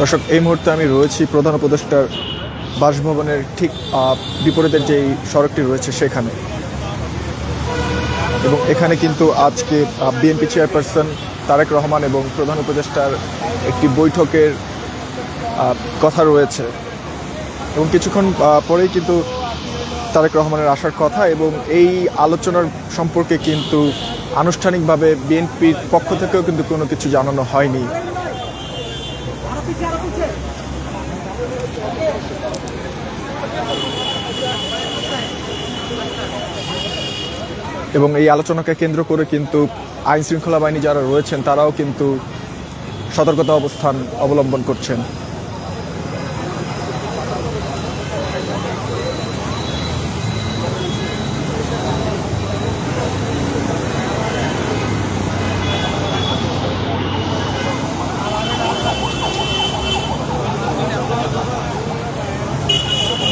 দর্শক, এই মুহূর্তে আমি রয়েছি প্রধান উপদেষ্টার বাসভবনের ঠিক বিপরীতের যেই সড়কটি রয়েছে সেখানে, এবং এখানে কিন্তু আজকে বিএনপি চেয়ারপারসন তারেক রহমান এবং প্রধান উপদেষ্টার একটি বৈঠকের কথা রয়েছে, এবং কিছুক্ষণ পরেই কিন্তু তারেক রহমানের আসার কথা, এবং এই আলোচনার সম্পর্কে কিন্তু আনুষ্ঠানিকভাবে বিএনপির পক্ষ থেকেও কিন্তু কোনো কিছু জানানো হয়নি। এবং এই আলোচনাকে কেন্দ্র করে কিন্তু আইন শৃঙ্খলা বাহিনী যারা রয়েছেন তারাও কিন্তু সতর্কতা অবস্থান অবলম্বন করছেন।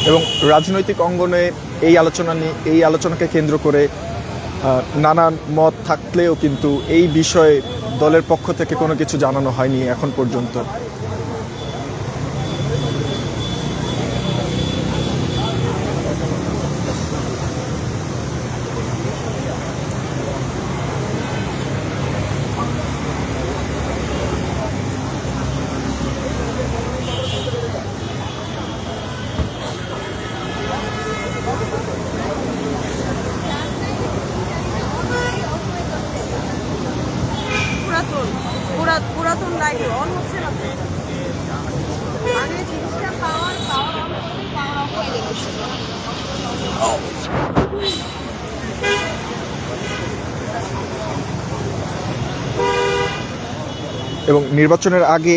এবং রাজনৈতিক অঙ্গনে এই আলোচনাকে কেন্দ্র করে নানান মত থাকলেও কিন্তু এই বিষয়ে দলের পক্ষ থেকে কোনো কিছু জানানো হয়নি এখন পর্যন্ত। পুরাতন লাইট অন হচ্ছে না, মানে জিনিসটা পাওয়ার অফ হয়ে গেছে। এবং নির্বাচনের আগে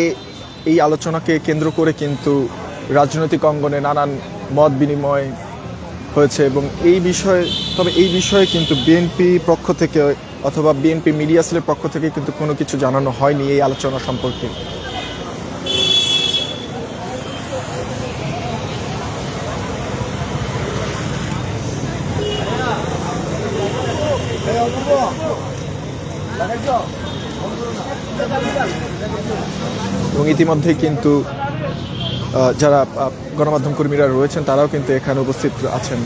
এই আলোচনাকে কেন্দ্র করে কিন্তু রাজনৈতিক অঙ্গনে নানান মত বিনিময় হয়েছে, এবং এই বিষয়ে কিন্তু বিএনপি পক্ষ থেকে অথবা বিএনপি মিডিয়া সেলের পক্ষ থেকে কিন্তু কোনো কিছু জানানো হয়নি এই আলোচনা সম্পর্কে। এবং ইতিমধ্যে কিন্তু যারা গণমাধ্যম কর্মীরা রয়েছেন তারাও কিন্তু এখানে উপস্থিত আছেন।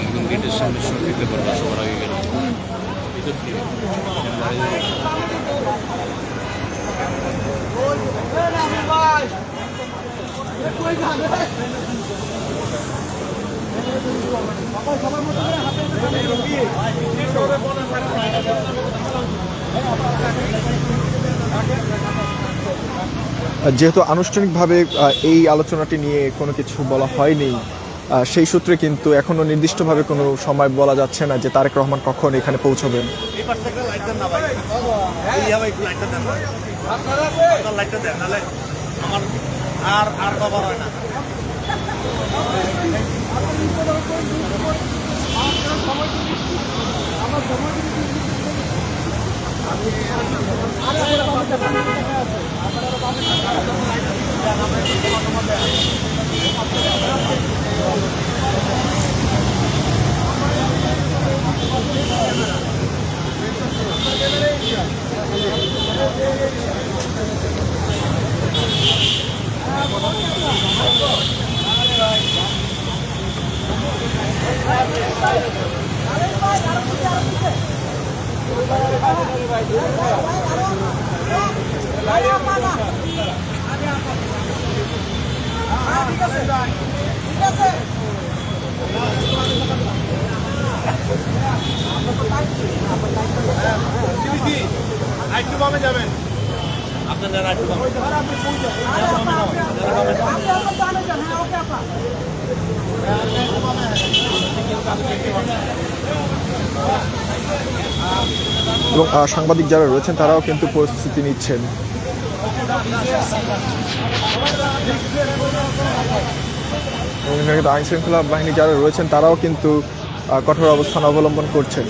একদম গেটের সামনে দেখতে পারবো, সবার আগে গেল যেহেতু আনুষ্ঠানিকভাবে এই আলোচনাটি নিয়ে কোনো কিছু বলা হয়নি, সেই সূত্রে কিন্তু এখনো নির্দিষ্টভাবে কোনো সময় বলা যাচ্ছে না যে তারেক রহমান কখন এখানে পৌঁছবেন। আরেকটু কমে যাবেন, আপনার যারা একটু কমে এবং সাংবাদিক যারা রয়েছেন তারাও কিন্তু প্রস্তুতি নিচ্ছেন। এবং এখানে কিন্তু আইন শৃঙ্খলা বাহিনী যারা রয়েছেন তারাও কিন্তু কঠোর অবস্থান অবলম্বন করছেন।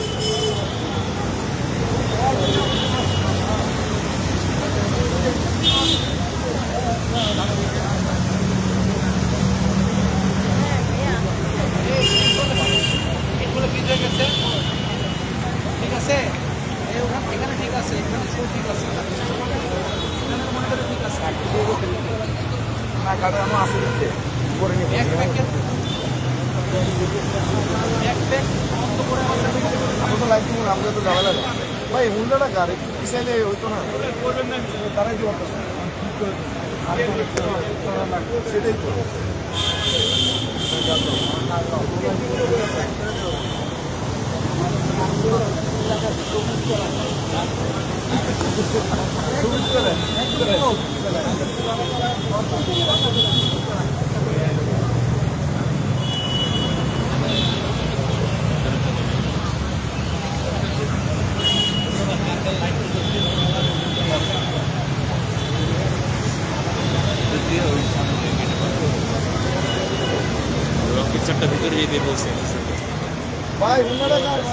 ভাই হুন্ডাটা গাড়ি পিছাইলে হইতো না তারাই দিব সেটাই তো অফিসারটা ভিতরে যেতে বলছে। ভাই হুন্ডাটা গাড়ি